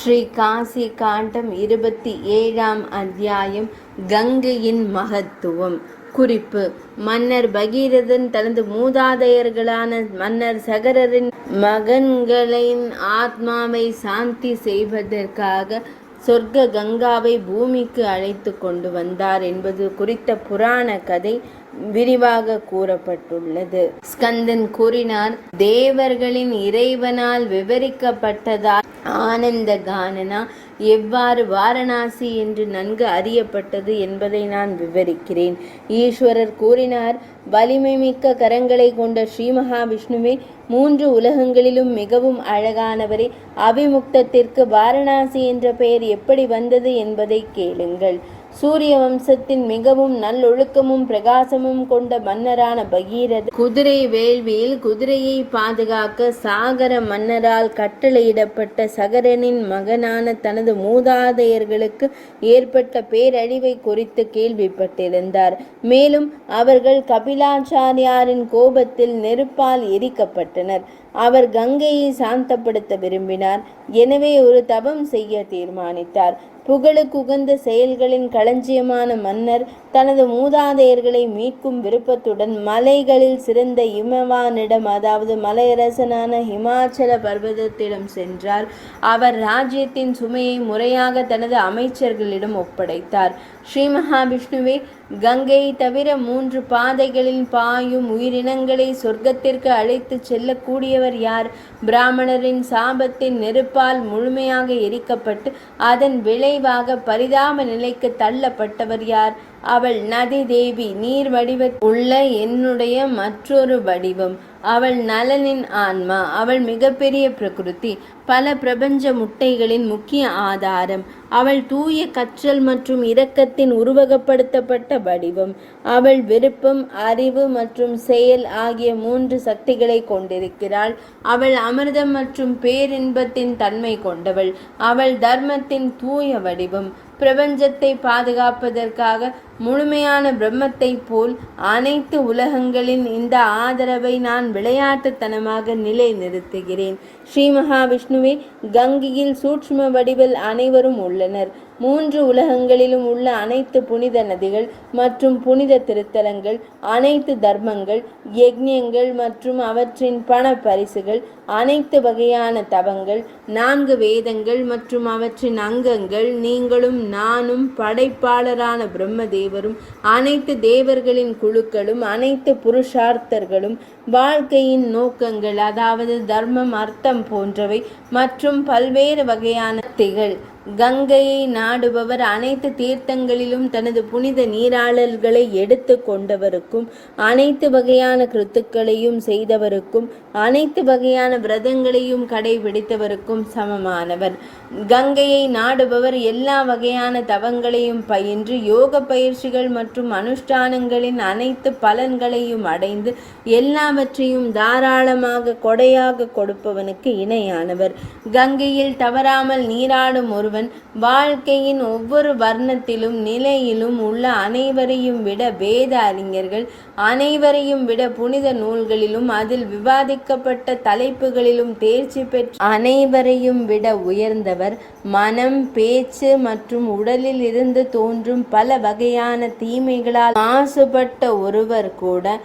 ஸ்ரீ காசி காண்டம் 27ஆம் அத்தியாயம். கங்கையின் மகத்துவம். குறிப்பு: மன்னர் பகீரதன் தனது மூதாதையர்களான மன்னர் சகரரின் மகன்களின் ஆத்மாவை சாந்தி செய்வதற்காக சொர்க்க கங்காவை பூமிக்கு அழைத்து கொண்டு வந்தார் என்பது குறித்த புராண கதை விரிவாக கூறப்பட்டுள்ளது. ஸ்கந்தன் கூறினார், தேவர்களின் இறைவனால் விவரிக்கப்பட்டதால் ஆனந்த கானனா எவ்வாறு வாரணாசி என்று நன்கு அறியப்பட்டது என்பதை நான் விவரிக்கிறேன். ஈஸ்வரர் கூறினார், வலிமை மிக்க கரங்களை கொண்ட ஸ்ரீ மகாவிஷ்ணுவே, 3 உலகங்களிலும் மிகவும் அழகானவரே, அபிமுக்தத்திற்கு வாரணாசி என்ற பெயர் எப்படி வந்தது என்பதை கேளுங்கள். சூரிய வம்சத்தின் மிகவும் நல்லொழுக்கமும் பிரகாசமும் கொண்ட மன்னரான பகீரதன் குதிரை வேள்வியில் குதிரையை பாதுகாக்க சாகர மன்னரால் கட்டளையிடப்பட்ட சகரனின் மகனான தனது மூதாதையர்களுக்கு ஏற்பட்ட பேரழிவை குறித்து கேள்விப்பட்டிருந்தார். மேலும் அவர்கள் கபிலாச்சாரியாரின் கோபத்தில் நெருப்பால் எரிக்கப்பட்டனர். அவர் கங்கையை சாந்தப்படுத்த விரும்பினார். எனவே ஒரு தவம் செய்ய தீர்மானித்தார். புகழுக்குகந்த செயல்களின் களஞ்சியமான மன்னர் தனது மூதாதையர்களை மீட்கும் விருப்பத்துடன் மலைகளில் சிறந்த இமவானிடம், அதாவது மலையரசனான ஹிமாச்சல பர்வதத்திடம் சென்றார். அவர் ராஜ்யத்தின் சுமையை முறையாக தனது அமைச்சர்களிடம் ஒப்படைத்தார். ஸ்ரீ மகாவிஷ்ணுவே, கங்கையை தவிர 3 பாதைகளில் பாயும் உயிரினங்களை சொர்க்கத்திற்கு அழைத்து செல்லக்கூடியவர் யார்? பிராமணரின் சாபத்தின் நெருப்பால் முழுமையாக எரிக்கப்பட்டு அதன் விளைவாக பரிதாப நிலைக்கு தள்ளப்பட்டவர் யார்? அவள் நதி தேவி, நீர் வடிவத்தில் உள்ள என்னுடைய மற்றொரு வடிவம். அவள் நலனின் ஆன்மா. அவள் மிகப்பெரிய பிரகிருதி, பல பிரபஞ்ச முட்டைகளின் முக்கிய ஆதாரம். அவள் தூய கற்றல் மற்றும் இரக்கத்தின் உருவகப்படுத்தப்பட்ட வடிவம். அவள் விருப்பம், அறிவு மற்றும் செயல் ஆகிய 3 சக்திகளை கொண்டிருக்கிறாள். அவள் அமிர்தம் மற்றும் பேரின்பத்தின் தன்மை கொண்டவள். அவள் தர்மத்தின் தூய வடிவம். பிரபஞ்சத்தை பாதுகாப்பதற்காக முழுமையான பிரம்மத்தை போல் அனைத்து உலகங்களின் இந்த ஆதரவை நான் விளையாட்டுத்தனமாக நிலைநிறுத்துகிறேன். ஸ்ரீ மகாவிஷ்ணுவே, கங்கையில் சூட்சும வடிவில் அனைவரும் உள்ளனர். 3 உலகங்களிலும் உள்ள அனைத்து புனித நதிகள் மற்றும் புனித திருத்தலங்கள், அனைத்து தர்மங்கள், யக்ஞங்கள் மற்றும் அவற்றின் பண பரிசுகள், அனைத்து வகையான தவங்கள், 4 வேதங்கள் மற்றும் அவற்றின் அங்கங்கள், நீங்களும் நானும், படைப்பாளரான பிரம்மதேவரும், அனைத்து தேவர்களின் குழுக்களும், அனைத்து புருஷார்த்தர்களும், வாழ்க்கையின் நோக்கங்கள், அதாவது தர்மம், அர்த்தம் போன்றவை மற்றும் பல்வேறு வகையான திகள். கங்கையை நாடுபவர் அனைத்து தீர்த்தங்களிலும் தனது புனித நீராடல்களை எடுத்து கொண்டவருக்கும், அனைத்து வகையான கிருத்துக்களையும் செய்தவருக்கும், அனைத்து வகையான விரதங்களையும் கடைபிடித்தவருக்கும் சமமானவர். கங்கையை நாடுபவர் எல்லா வகையான தவங்களையும் பயின்று யோக பயிற்சிகள் மற்றும் அனுஷ்டானங்களின் அனைத்து பலன்களையும் அடைந்து எல்லாவற்றையும் தாராளமாக கொடையாக கொடுப்பவனுக்கு இணையானவர். கங்கையில் தவறாமல் நீராடும் ஒருவன் வாழ்க்கையின் ஒவ்வொரு வர்ணத்திலும் நிலையிலும் உள்ள அனைவரையும் விட வேத அறிஞர்கள், அனைவரையும் விட புனித நூல்களிலும் அதில் விவாதிக்கப்பட்ட தலைப்புகளிலும் தேர்ச்சி பெற்ற அனைவரையும் விட உயர்ந்தவர். மனம், பேச்சு மற்றும் உடலில் இருந்து தோன்றும் பல வகையான தீமைகளால் மாசுபட்ட ஒருவர் கூட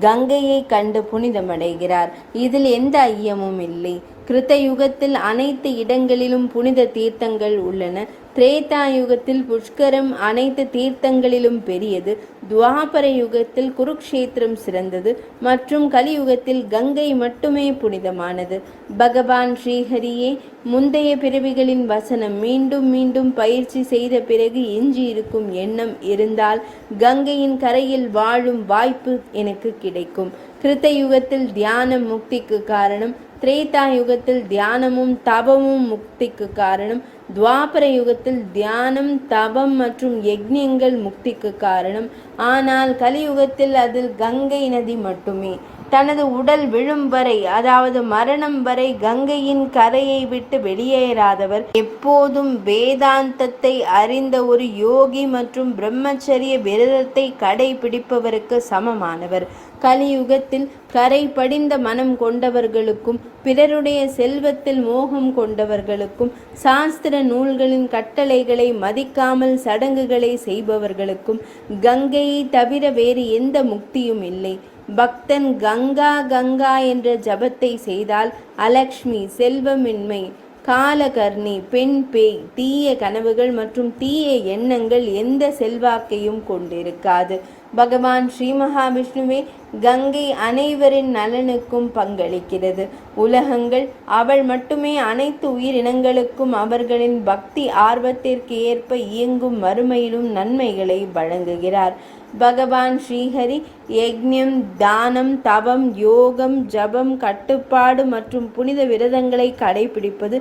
கங்கையை கண்டு புனிதமடைகிறார். இதில் எந்த ஐயமும் இல்லை. கிருத்த யுகத்தில் அனைத்து இடங்களிலும் புனித தீர்த்தங்கள் உள்ளன. திரேதா யுகத்தில் புஷ்கரம் அனைத்து தீர்த்தங்களிலும் பெரியது. துவாபர யுகத்தில் குருக்ஷேத்திரம் சிறந்தது மற்றும் கலியுகத்தில் கங்கை மட்டுமே புனிதமானது. பகவான் ஸ்ரீஹரியே, முந்தைய பிறவிகளின் வசனம் மீண்டும் மீண்டும் பயிற்சி செய்த பிறகு எஞ்சி இருக்கும் எண்ணம் இருந்தால் கங்கையின் கரையில் வாழும் வாய்ப்பு எனக்கு கிடைக்கும். கிருத்த யுகத்தில் தியானம் முக்திக்கு காரணம். திரேதா யுகத்தில் தியானமும் தவமும் முக்திக்கு காரணம். துவாபர யுகத்தில் தியானம், தவம் மற்றும் யக்ஞங்கள் முக்திக்கு காரணம். ஆனால் கலியுகத்தில் அதில் கங்கை நதி மட்டுமே. தனது உடல் விழும் வரை, அதாவது மரணம் வரை கங்கையின் கரையை விட்டு வெளியேறாதவர் எப்போதும் வேதாந்தத்தை அறிந்த ஒரு யோகி மற்றும் பிரம்மச்சரிய விரதத்தை கடைபிடிப்பவருக்கு சமமானவர். கலியுகத்தில் கரை படிந்த மனம் கொண்டவர்களுக்கும் பிறருடைய செல்வத்தில் மோகம் கொண்டவர்களுக்கும் சாஸ்திர நூல்களின் கட்டளைகளை மதிக்காமல் சடங்குகளை செய்பவர்களுக்கும் கங்கையை தவிர வேறு எந்த முக்தியும் இல்லை. பக்தன் கங்கா கங்கா என்ற ஜபத்தை செய்தால் அலக்ஷ்மி, செல்வமின்மை, காலகர்ணி, பெண் பேய், தீய கனவுகள் மற்றும் தீய எண்ணங்கள் எந்த செல்வாக்கையும் கொண்டிருக்காது. பகவான் ஸ்ரீ மகாவிஷ்ணுவே கங்கை அனைவரின் நலனுக்கும் பங்களிக்கிறது. உலகங்கள் அவள் மட்டுமே அனைத்து உயிரினங்களுக்கும் அவர்களின் பக்தி ஆர்வத்திற்கு ஏற்ப இயங்கும் மறுமையிலும் நன்மைகளை வழங்குகிறார். பகவான் ஸ்ரீஹரி யக்ஞம், தானம், தவம், யோகம், ஜபம், கட்டுப்பாடு மற்றும் புனித விரதங்களை கடைபிடிப்பது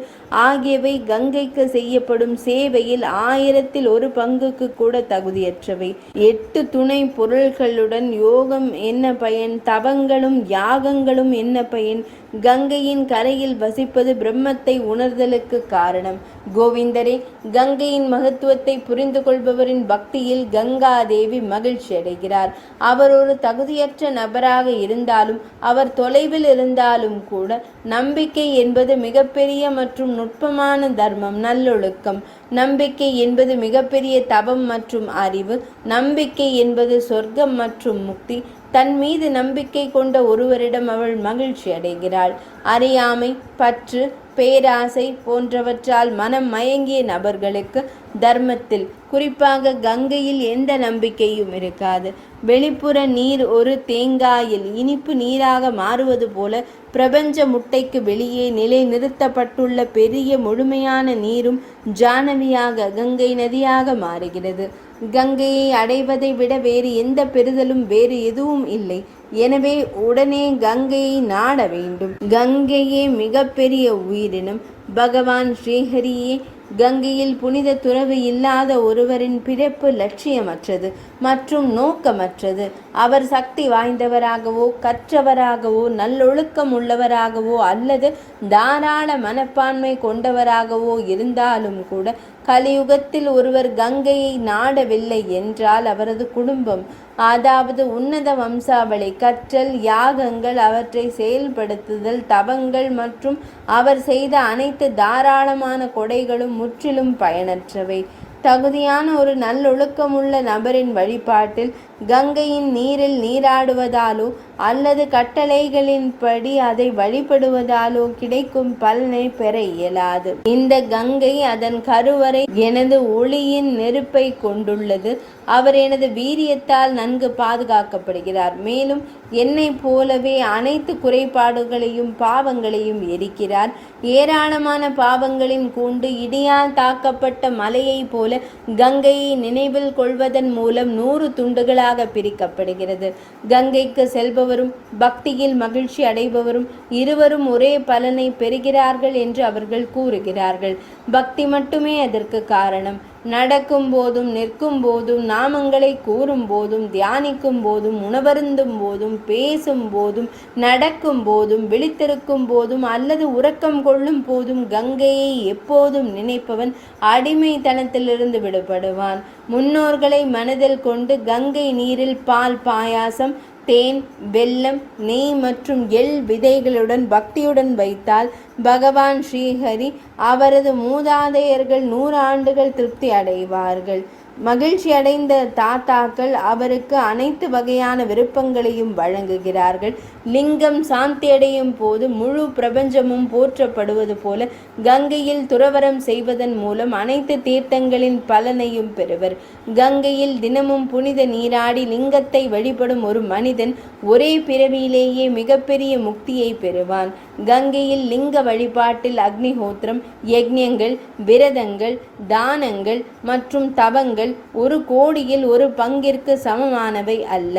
ஆகியவை கங்கைக்கு செய்யப்படும் சேவையில் 1000 பங்குக்கு கூட தகுதியற்றவை. 8 துணை பொருள்களுடன் யோகம் என்ன பயன்? தவங்களும் யாகங்களும் என்ன பயன்? கங்கையின் கரையில் வசிப்பது பிரம்மத்தை உணர்தலுக்கு காரணம். கோவிந்தரே, கங்கையின் மகத்துவத்தை புரிந்து கொள்பவரின் பக்தியில் கங்கா தேவி மகிழ்ச்சி அடைகிறார். அவர் ஒரு தகுதியற்ற நபராக இருந்தாலும், அவர் தொலைவில் இருந்தாலும் கூட நம்பிக்கை என்பது மிகப்பெரிய மற்றும் நுட்பமான தர்மம், நல்லொழுக்கம். நம்பிக்கை என்பது மிகப்பெரிய தவம் மற்றும் அறிவு. நம்பிக்கை என்பது சொர்க்கம் மற்றும் முக்தி. தன் மீது நம்பிக்கை கொண்ட ஒருவரிடம் அவள் மகிழ்ச்சி அடைகிறாள். அறியாமை, பற்று, பேராசை போன்றவற்றால் மனம் மயங்கிய நபர்களுக்கு தர்மத்தில், குறிப்பாக கங்கையில் எந்த நம்பிக்கையும் இருக்காது. வெளிப்புற நீர் ஒரு தேங்காயில் இனிப்பு நீராக மாறுவது போல பிரபஞ்ச முட்டைக்கு வெளியே நிலை நிறுத்தப்பட்டுள்ள பெரிய முழுமையான நீரும் ஜானவியாக கங்கை நதியாக மாறுகிறது. கங்கையை அடைவதை விட வேறு எந்த பெறுதலும் வேறு எதுவும் இல்லை. எனவே உடனே கங்கையை நாட வேண்டும். கங்கையே மிகப்பெரிய உயிரினம். பகவான் ஸ்ரீஹரியே, கங்கையில் புனித துறவு இல்லாத ஒருவரின் பிறப்பு லட்சியமற்றது மற்றும் நோக்கமற்றது. அவர் சக்தி வாய்ந்தவராகவோ, கற்றவராகவோ, நல்லொழுக்கம் உள்ளவராகவோ அல்லது தாராள மனப்பான்மை கொண்டவராகவோ இருந்தாலும் கூட கலியுகத்தில் ஒருவர் கங்கையை நாடவில்லை என்றால் அவரது குடும்பம், அதாவது உன்னத வம்சாவளி, கற்றல், யாகங்கள், அவற்றை செயல்படுத்துதல், தவங்கள் மற்றும் அவர் செய்த அனைத்து தாராளமான கொடைகளும் முற்றிலும் பயனற்றவை. தகுதியான ஒரு நல்லொழுக்கமுள்ள நபரின் வழிபாட்டில் கங்கையின் நீரில் நீராடுவதாலோ அல்லது கட்டளைகளின்படி அதை வழிபடுவதாலோ கிடைக்கும் பலனை பெற இயலாது. இந்த கங்கை அதன் கருவறை எனது ஒளியின் நெருப்பை கொண்டுள்ளது. அவர் எனது வீரியத்தால் நன்கு பாதுகாக்கப்படுகிறார். மேலும் என்னை போலவே அனைத்து குறைபாடுகளையும் பாவங்களையும் எரிக்கிறார். ஏராளமான பாவங்களின் கூண்டு இடியால் தாக்கப்பட்ட மலையை போல கங்கையை நினைவில் கொள்வதன் மூலம் 100 துண்டுகளாக பிரிக்கப்படுகிறது. கங்கைக்கு செல்பவரும் பக்தியில் மகிழ்ச்சி அடைபவரும் இருவரும் ஒரே பலனை பெறுகிறார்கள் என்று அவர்கள் கூறுகிறார்கள். பக்தி மட்டுமே அதற்கு காரணம். நடக்கும் போதும், நிற்கும் போதும், நாமங்களை கூறும் போதும், தியானிக்கும் போதும், உணவருந்தும் போதும், பேசும் போதும், நடக்கும் போதும், விழித்திருக்கும் போதும் அல்லது உறக்கம் கொள்ளும் போதும் கங்கையை எப்போதும் நினைப்பவன் அடிமைத்தனத்திலிருந்து விடுபடுவான். முன்னோர்களை மனதில் கொண்டு கங்கை நீரில் பால், பாயாசம், தேன், வெல்லம், நெய் மற்றும் எள் விதைகளுடன் பக்தியுடன் வைத்தால் பகவான் ஸ்ரீஹரி அவரது மூதாதையர்கள் 100 ஆண்டுகள் திருப்தி அடைவார்கள். மகிழ்ச்சி அடைந்த தாத்தாக்கள் அவருக்கு அனைத்து வகையான விருப்பங்களையும் வழங்குகிறார்கள். லிங்கம் சாந்தியடையும் போது முழு பிரபஞ்சமும் போற்றப்படுவது போல கங்கையில் துறவரம் செய்வதன் மூலம் அனைத்து தீர்த்தங்களின் பலனையும் பெறுவர். கங்கையில் தினமும் புனித நீராடி லிங்கத்தை வழிபடும் ஒரு மனிதன் ஒரே பிறவியிலேயே மிகப்பெரிய முக்தியை பெறுவான். கங்கையில் லிங்க வழிபாட்டில் அக்னிஹோத்திரம், யக்ஞங்கள், விரதங்கள், தானங்கள் மற்றும் தவங்கள் 1 கோடியில் 1 பங்கிற்கு சமமானவை அல்ல.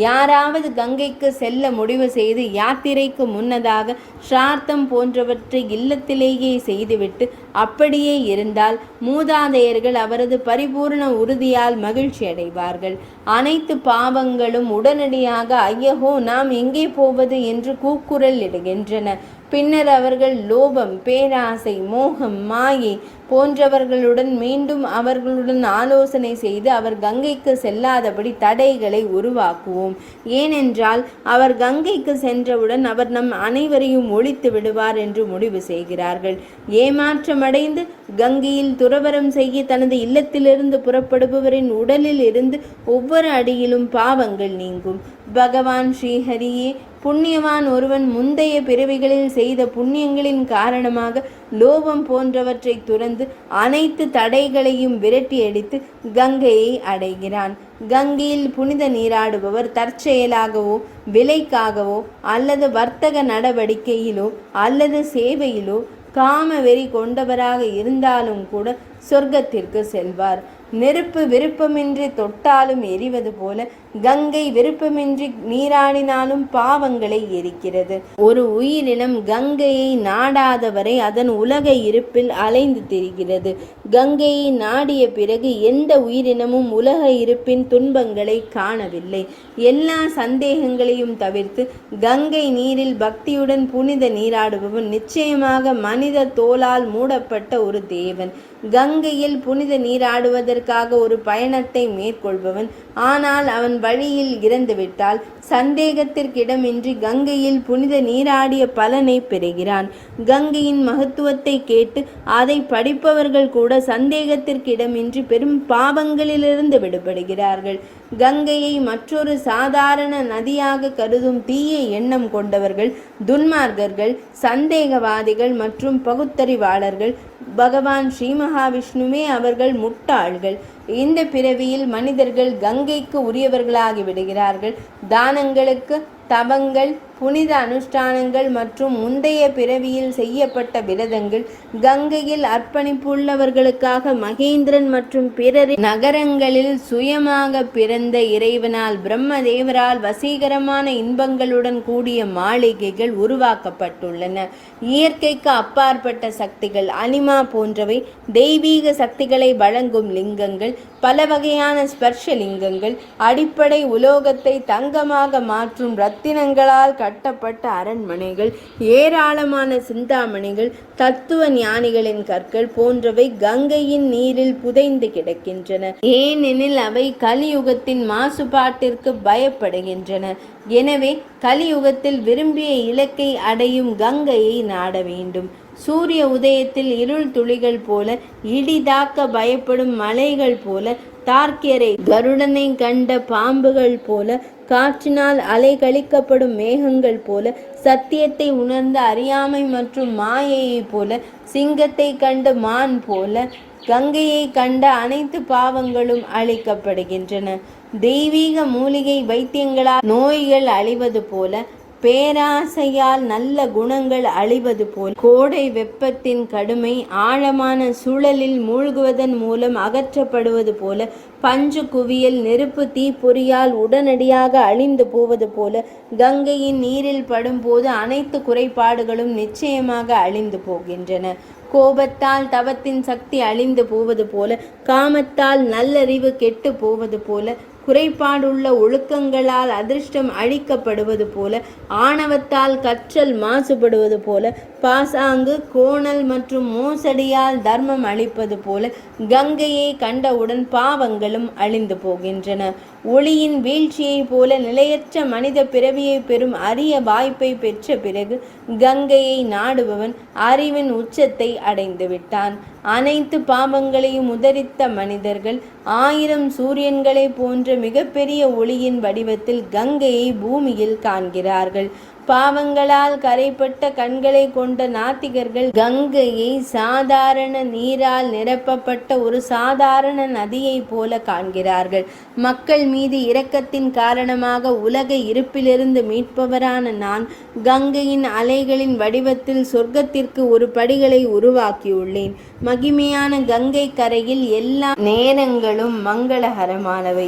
யாராவது கங்கைக்கு செல்ல முடிவு செய்து யாத்திரைக்கு முன்னதாக ஸ்ரார்த்தம் போன்றவற்றை இல்லத்திலேயே செய்துவிட்டு அப்படியே இருந்தால் மூதாதையர்கள் அவரது பரிபூர்ண உறுதியால் மகிழ்ச்சி அடைவார்கள். அனைத்து பாவங்களும் உடனடியாக ஐயகோ நாம் எங்கே போவது என்று கூக்குரல் இடுகின்றன. பின்னர் அவர்கள் லோபம், பேராசை, மோகம், மாயை போன்றவர்களுடன் மீண்டும் அவர்களுடன் ஆலோசனை செய்து அவர் கங்கைக்கு செல்லாதபடி தடைகளை உருவாக்குவோம். ஏனென்றால் அவர் கங்கைக்கு சென்றவுடன் அவர் நம் அனைவரையும் ஒழித்து விடுவார் என்று முடிவு செய்கிறார்கள். ஏமாற்றமடைந்து கங்கையில் துறவரம் செய்ய தனது இல்லத்திலிருந்து புறப்படுபவரின் உடலில் இருந்து ஒவ்வொரு அடியிலும் பாவங்கள் நீங்கும். பகவான் ஸ்ரீஹரியே, புண்ணியவான் ஒருவன் முந்தைய பிறவிகளில் செய்த புண்ணியங்களின் காரணமாக லோபம் போன்றவற்றை துறந்து அனைத்து தடைகளையும் விரட்டியடித்து கங்கையை அடைகிறான். கங்கையில் புனித நீராடுபவர் தற்செயலாகவோ விலைக்காகவோ அல்லது வர்த்தக நடவடிக்கையிலோ அல்லது சேவையிலோ காம வெறி கொண்டவராக இருந்தாலும் கூட சொர்க்கத்திற்கு செல்வார். நெருப்பு விருப்பமின்றி தொட்டாலும் எரிவது போல கங்கை விருப்பமின்றி நீராடினாலும் பாவங்களை எரிக்கிறது. ஒரு உயிரினம் கங்கையை நாடாதவரை அதன் உலக இருப்பில் அலைந்து திரிகிறது. கங்கையை நாடிய பிறகு எந்த உயிரினமும் உலக இருப்பின் துன்பங்களை காணவில்லை. எல்லா சந்தேகங்களையும் தவிர்த்து கங்கை நீரில் பக்தியுடன் புனித நீராடுபவன் நிச்சயமாக மனித தோலால் மூடப்பட்ட ஒரு தேவன். கங்கையில் புனித நீராடுவதற்காக ஒரு பயணத்தை மேற்கொள்பவன் ஆனால் அவன் வழியில் இறந்துவிட்டால் சந்தேகத்திற்கிடமின்றி கங்கையில் புனித நீராடிய பலனை பெறுகிறான். கங்கையின் மகத்துவத்தை கேட்டு அதை படிப்பவர்கள் கூட சந்தேகத்திற்கிடமின்றி பெரும் பாவங்களிலிருந்து விடுபடுகிறார்கள். கங்கையை மற்றொரு சாதாரண நதியாக கருதும் தீய எண்ணம் கொண்டவர்கள், துன்மார்க்கர்கள், சந்தேகவாதிகள் மற்றும் பகுத்தறிவாளர்கள். பகவான் ஸ்ரீ மகாவிஷ்ணுவே அவர்கள் முட்டாள்கள். இந்த பிறவியில் மனிதர்கள் கங்கைக்கு உரியவர்களாகி விடுகிறார்கள். தானங்களுக்கு, தவங்கள், புனித அனுஷ்டானங்கள் மற்றும் முந்தைய பிறவியில் செய்யப்பட்ட விரதங்கள் கங்கையில் அர்ப்பணிப்புள்ளவர்களுக்காக மகேந்திரன் மற்றும் பிறர் நகரங்களில் சுயமாக பிறந்த இறைவனால் பிரம்மதேவரால் வசீகரமான இன்பங்களுடன் கூடிய மாளிகைகள் உருவாக்கப்பட்டுள்ளன. இயற்கைக்கு அப்பாற்பட்ட சக்திகள், அனிமா போன்றவை, தெய்வீக சக்திகளை வழங்கும் லிங்கங்கள், பல வகையான ஸ்பர்ஷ லிங்கங்கள், அடிப்படை உலோகத்தை தங்கமாக மாற்றும் ரத்தினங்களால் கட்டப்பட்ட அரண்மனைகள், ஏராளமான சிந்தாமணிகள், தத்துவ ஞானிகளின் கற்கள் போன்றவை கங்கையின் நீரில் புதைந்து கிடக்கின்றன. ஏனெனில் அவை கலியுகத்தின் மாசுபாட்டிற்கு பயப்படுகின்றன. எனவே கலியுகத்தில் விரும்பிய இலக்கை அடையும் கங்கையை நாட வேண்டும். சூரிய உதயத்தில் இருள் துளிகள் போல, இடிதாக்க பயப்படும் மலைகள் போல, தார்க்கியரை கருடனை கண்ட பாம்புகள் போல, காற்றினால் அலைகழிக்கப்படும் மேகங்கள் போல, சத்தியத்தை உணர்ந்த அறியாமை மற்றும் மாயையை போல, சிங்கத்தை கண்ட மான் போல, கங்கையை கண்ட அனைத்து பாவங்களும் அழிக்கப்படுகின்றன. தெய்வீக மூலிகை வைத்தியங்களால் நோய்கள் அழிவது போல, பேராசையால் நல்ல குணங்கள் அழிவது போல், கோடை வெப்பத்தின் கடுமை ஆழமான சுழலில் மூழ்குவதன் மூலம் அகற்றப்படுவது போல, பஞ்சு குவியல் நெருப்பு தீப்பொறியால் உடனடியாக அழிந்து போவது போல, கங்கையின் நீரில் படும்போது அனைத்து குறைபாடுகளும் நிச்சயமாக அழிந்து போகின்றன. கோபத்தால் தவத்தின் சக்தி அழிந்து போவது போல, காமத்தால் நல்லறிவு கெட்டு போவது போல, குறைபாடுள்ள ஒழுக்கங்களால் அதிர்ஷ்டம் அழிக்கப்படுவது போல, ஆணவத்தால் கற்றல் மாசுபடுவது போல, பாசாங்கு, கோணல் மற்றும் மோசடியால் தர்மம் அழிப்பது போல, கங்கையை கண்டவுடன் பாவங்களும் அழிந்து போகின்றன. ஒளியின் வீழ்ச்சியை போல நிலையற்ற மனித பிறவியை பெறும் அரிய வாய்ப்பை பெற்ற பிறகு கங்கையை நாடுபவன் அறிவின் உச்சத்தை அடைந்து விட்டான். அனைத்து பாவங்களையும் உதறித்த மனிதர்கள் 1000 சூரியன்களை போன்ற மிகப்பெரிய ஒளியின் வடிவத்தில் கங்கையை பூமியில் காண்கிறார்கள். பாவங்களால் கரைப்பட்ட கண்களை கொண்ட நாத்திகர்கள் கங்கையை சாதாரண நீரால் நிரப்பப்பட்ட ஒரு சாதாரண நதியை போல காண்கிறார்கள். மக்கள் மீது இரக்கத்தின் காரணமாக உலக இருப்பிலிருந்து மீட்பவரான நான் கங்கையின் அலைகளின் வடிவத்தில் சொர்க்கத்திற்கு ஒரு படிகளை உருவாக்கியுள்ளேன். மகிமையான கங்கை கரையில் எல்லா நேரங்களும் மங்களகரமானவை,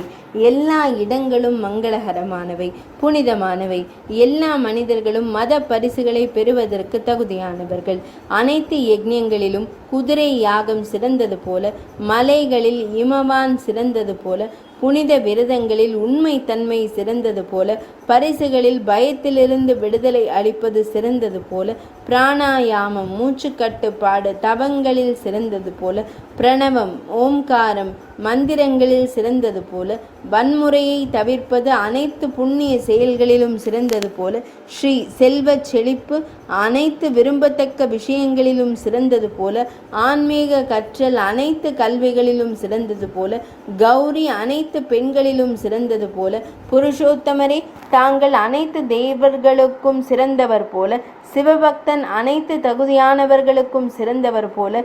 எல்லா இடங்களும் மங்களகரமானவை, புனிதமானவை. எல்லா மனிதர்களும் மத பரிசுகளை பெறுவதற்கு தகுதியானவர்கள். அனைத்து யஜ்ஞங்களிலும் குதிரை யாகம் சிறந்தது போல, மலைகளில் இமவான் சிறந்தது போல, புனித விரதங்களில் உண்மை தன்மை சிறந்தது போல, பரிசுகளில் பயத்திலிருந்து விடுதலை அளிப்பது சிறந்தது போல, பிராணாயாமம் மூச்சு கட்டுப்பாடு தவங்களில் சிறந்தது போல, பிரணவம் ஓம்காரம் மந்திரங்களில் சிறந்தது போல, வன்முறையை தவிர்ப்பது அனைத்து புண்ணிய செயல்களிலும் சிறந்தது போல, ஸ்ரீ செல்வச் செழிப்பு அனைத்து விரும்பத்தக்க விஷயங்களிலும் சிறந்தது போல, ஆன்மீக கற்றல் அனைத்து கல்விகளிலும் சிறந்தது போல, கௌரி அனைத்து பெண்களிலும் சிறந்தது போல, புருஷோத்தமரே தாங்கள் அனைத்து தேவர்களுக்கும் சிறந்தவர் போல, சிவபக்தன் அனைத்து தகுதியானவர்களுக்கும் சிறந்தவர் போல,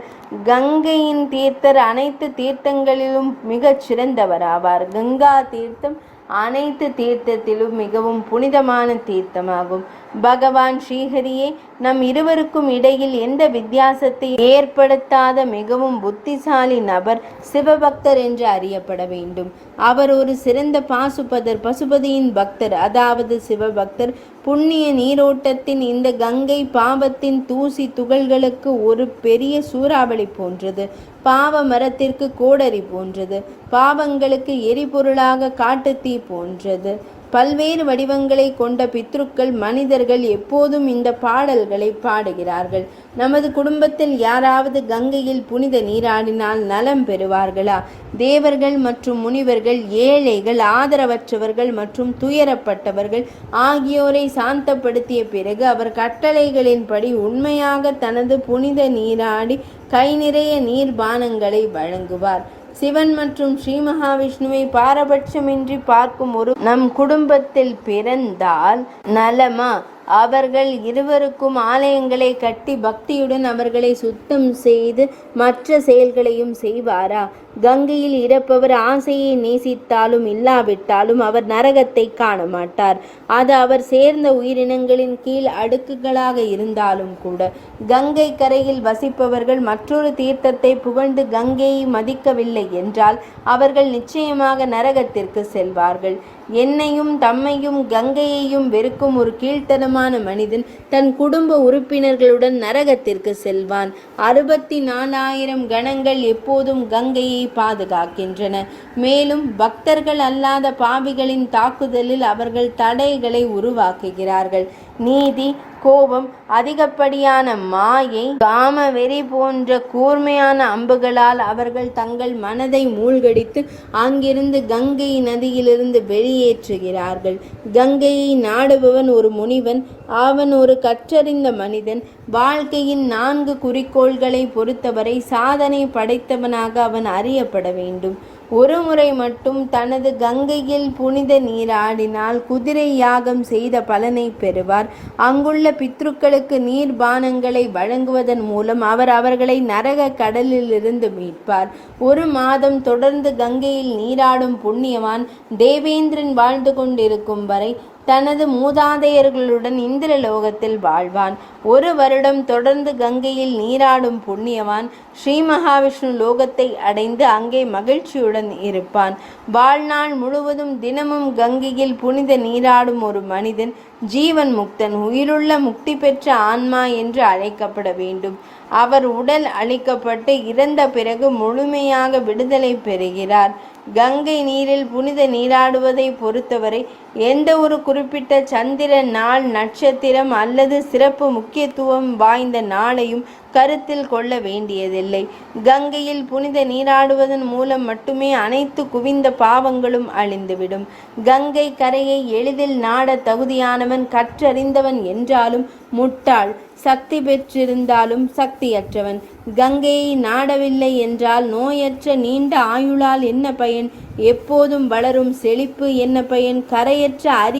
கங்கையின் தீர்த்தர் அனைத்து தீர்த்தங்களிலும் மிகச் சிறந்தவராவார். கங்கா தீர்த்தம் அனைத்து தீர்த்தத்திலும் மிகவும் புனிதமான தீர்த்தமாகும். பகவான் ஸ்ரீஹரியே நம் இருவருக்கும் இடையில் எந்த வித்தியாசத்தை ஏற்படுத்தாத மிகவும் புத்திசாலி நபர் சிவபக்தர் என்று அறியப்பட வேண்டும். அவர் ஒரு சிறந்த பாசுபதர், பசுபதியின் பக்தர், அதாவது சிவபக்தர். புண்ணிய நீரோட்டத்தின் இந்த கங்கை பாவத்தின் தூசி துகள்களுக்கு ஒரு பெரிய சூறாவளி போன்றது, பாவ மரத்திற்கு கோடரி போன்றது, பாவங்களுக்கு எரிபொருளாக காட்டுத்தீ போன்றது. பல்வேறு வடிவங்களை கொண்ட பித்ருக்கள் மனிதர்கள் எப்போதும் இந்த பாடல்களை பாடுகிறார்கள். நமது குடும்பத்தில் யாராவது கங்கையில் புனித நீராடினால் நலம் பெறுவார்களா? தேவர்கள் மற்றும் முனிவர்கள், ஏழைகள், ஆதரவற்றவர்கள் மற்றும் துயரப்பட்டவர்கள் ஆகியோரை சாந்தப்படுத்திய பிறகு அவர் கட்டளைகளின்படி உண்மையாக தனது புனித நீராடி கை நிறைய நீர்பானங்களை வழங்குவார். சிவன் மற்றும் ஸ்ரீ மகாவிஷ்ணுவை பாரபட்சமின்றி பார்க்கும் ஒரு நம் குடும்பத்தில் பிறந்தால் நலமா? அவர்கள் இருவருக்கும் ஆலயங்களை கட்டி பக்தியுடன் அவர்களை சுத்தம் செய்து மற்ற செயல்களையும் செய்வாரா? கங்கையில் இறப்பவர் ஆசையை நேசித்தாலும் இல்லாவிட்டாலும் அவர் நரகத்தை காண மாட்டார். அது அவர் சேர்ந்த உயிரினங்களின் கீழ் அடுக்குகளாக இருந்தாலும் கூட. கங்கை கரையில் வசிப்பவர்கள் மற்றொரு தீர்த்தத்தை புகழ்ந்து கங்கையை மதிக்கவில்லை என்றால் அவர்கள் நிச்சயமாக நரகத்திற்கு செல்வார்கள். என்னையும் தம்மையும் கங்கையையும் வெறுக்கும் ஒரு கீழ்த்தனமான மனிதன் தன் குடும்ப உறுப்பினர்களுடன் நரகத்திற்கு செல்வான். 64,000 கணங்கள் எப்போதும் கங்கையை பாதுகாக்கின்றன. மேலும் பக்தர்கள் அல்லாத பாவிகளின் தாக்குதலில் அவர்கள் தடைகளை உருவாக்குகிறார்கள். நீதி, கோபம், அதிகப்படியான மாயை, காம வெறி போன்ற கூர்மையான அம்புகளால் அவர்கள் தங்கள் மனதை மூழ்கடித்து அங்கிருந்து கங்கை நதியிலிருந்து வெளியேற்றுகிறார்கள். கங்கையை நாடுபவன் ஒரு முனிவன், அவன் ஒரு கற்றறிந்த மனிதன். வாழ்க்கையின் 4 குறிக்கோள்களை பொறுத்தவரை சாதனை படைத்தவனாக அவன் அறியப்பட வேண்டும். ஒரு முறை மட்டும் தனது கங்கையில் புனித நீராடினால் குதிரை யாகம் செய்த பலனை பெறுவார். அங்குள்ள பித்ருக்களுக்கு நீர்பானங்களை வழங்குவதன் மூலம் அவர் அவர்களை நரக கடலிலிருந்து மீட்பார். 1 மாதம் தொடர்ந்து கங்கையில் நீராடும் புண்ணியவான் தேவேந்திரன் வாழ்ந்து கொண்டிருக்கும் வரை தனது மூதாதையர்களுடன் இந்திரலோகத்தில் வாழ்வான். 1 வருடம் தொடர்ந்து கங்கையில் நீராடும் புண்ணியவான் ஸ்ரீ மகாவிஷ்ணு லோகத்தை அடைந்து அங்கே மகிழ்ச்சியுடன் இருப்பான். வாழ்நாள் முழுவதும் தினமும் கங்கையில் புனித நீராடும் ஒரு மனிதன் ஜீவன் முக்தன், உயிருள்ள முக்தி பெற்ற ஆன்மா என்று அழைக்கப்பட வேண்டும். அவர் உடல் அழிக்கப்பட்டு இறந்த பிறகு முழுமையாக விடுதலை பெறுகிறார். கங்கை நீரில் புனித நீராடுவதை பொறுத்தவரை எந்த ஒரு குறிப்பிட்ட சந்திர நாள், நட்சத்திரம் அல்லது சிறப்பு முக்கியத்துவம் வாய்ந்த நாளையும் கருத்தில் கொள்ள வேண்டியதில்லை. கங்கையில் புனித நீராடுவதன் மூலம் மட்டுமே அனைத்து குவிந்த பாவங்களும் அழிந்துவிடும். கங்கை கரையை எளிதில் நாட தகுதியானவன் கற்றறிந்தவன் என்றாலும் முட்டாள், சக்தி பெற்றிருந்தாலும் சக்தியற்றவன். கங்கையை நாடவில்லை என்றால் நோயற்ற நீண்ட ஆயுளால் என்ன பயன்? எப்போதும் வளரும் செழிப்பு என்ன பயன்? கரையற்ற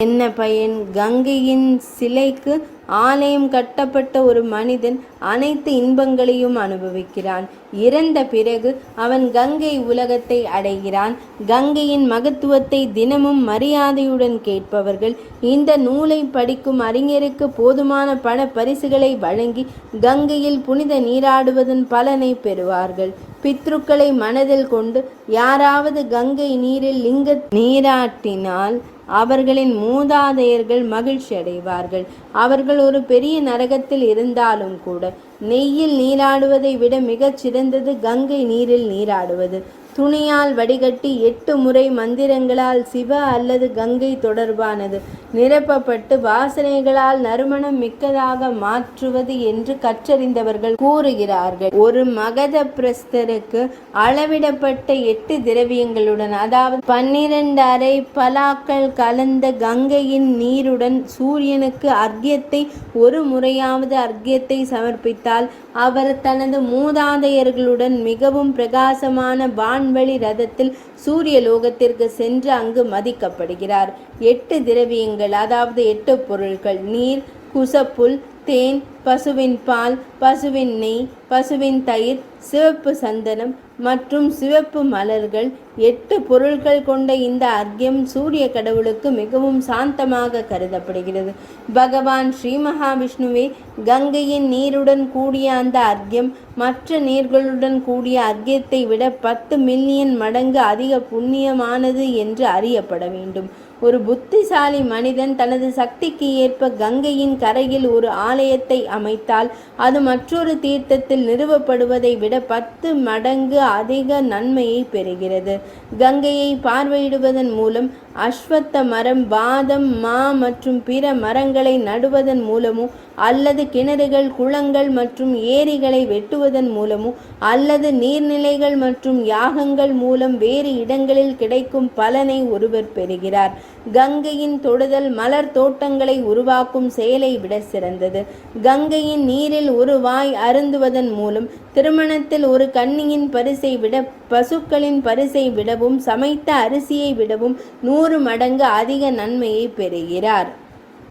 என்ன பயன்? கங்கையின் சிலைக்கு ஆலயம் கட்டப்பட்ட ஒரு மனிதன் அனைத்து இன்பங்களையும் அனுபவிக்கிறான். இறந்த பிறகு அவன் கங்கை உலகத்தை அடைகிறான். கங்கையின் மகத்துவத்தை தினமும் மரியாதையுடன் கேட்பவர்கள் இந்த நூலை படிக்கும் அறிஞருக்கு போதுமான பண பரிசுகளை வழங்கி கங்கையில் புனித நீராடுவதன் பலனை பெறுவார்கள். பித்ருக்களை மனதில் கொண்டு யாராவது கங்கை நீரில் லிங்க நீராட்டினால் அவர்களின் மூதாதையர்கள் மகிழ்ச்சி அடைவார்கள். அவர்கள் ஒரு பெரிய நரகத்தில் இருந்தாலும் கூட நெய்யில் நீராடுவதை விட மிகச் சிறந்தது கங்கை நீரில் நீராடுவது. துணியால் வடிகட்டி 8 முறை மந்திரங்களால் சிவ அல்லது கங்கை தொடர்பானது நிரப்பப்பட்டு வாசனைகளால் நறுமணம் மிக்கதாக மாற்றுவது என்று கற்றறிந்தவர்கள் கூறுகிறார்கள். ஒரு மகத பிரஸ்தருக்கு அளவிடப்பட்ட 8 திரவியங்களுடன், அதாவது 12 அரை பலாக்கள் கலந்த கங்கையின் நீருடன் சூரியனுக்கு அர்க்கியத்தை ஒரு முறையாவது அர்க்கியத்தை சமர்ப்பித்தால் அவர் தனது மூதாதையர்களுடன் மிகவும் பிரகாசமான வான்வழி ரதத்தில் சூரிய லோகத்திற்கு சென்று அங்கு மதிக்கப்படுகிறார். 8 திரவியங்கள், அதாவது 8 பொருட்கள்: நீர், குசப்புல், தேன், பசுவின் பால், பசுவின் நெய், பசுவின் தயிர், சிவப்பு சந்தனம் மற்றும் சிவப்பு மலர்கள். 8 பொருட்கள் கொண்ட இந்த அர்க்கியம் சூரிய கடவுளுக்கு மிகவும் சாந்தமாக கருதப்படுகிறது. பகவான் ஸ்ரீ மகாவிஷ்ணுவே கங்கையின் நீருடன் கூடிய அந்த அர்க்கியம் மற்ற நீர்களுடன் கூடிய அர்க்கியத்தை விட 10 மில்லியன் மடங்கு அதிக புண்ணியமானது என்று அறியப்பட வேண்டும். ஒரு புத்திசாலி மனிதன் தனது சக்திக்கு ஏற்ப கங்கையின் கரையில் ஒரு ஆலயத்தை அமைத்தால் அது மற்றொரு தீர்த்தத்தில் நிறுவப்படுவதை விட 10 மடங்கு அதிக நன்மையை பெறுகிறது. கங்கையை பார்வையிடுவதன் மூலம், அஸ்வத்த மரம், பாதம், மா மற்றும் பிற மரங்களை நடுவதன் மூலமோ அல்லது கிணறுகள், குளங்கள் மற்றும் ஏரிகளை வெட்டுவதன் மூலமோ அல்லது நீர்நிலைகள் மற்றும் யாகங்கள் மூலம் வேறு இடங்களில் கிடைக்கும் பலனை ஒருவர் பெறுகிறார். கங்கையின் தொடுதல் மலர் தோட்டங்களை உருவாக்கும் செயலை விட சிறந்தது. கங்கையின் நீரில் ஒரு வாய் அருந்துவதன் மூலம் திருமணத்தில் ஒரு கன்னியின் பரிசை விட, பசுக்களின் பரிசை விடவும், சமைத்த அரிசியை விடவும் 100 மடங்கு அதிக நன்மையை பெறுகிறார்.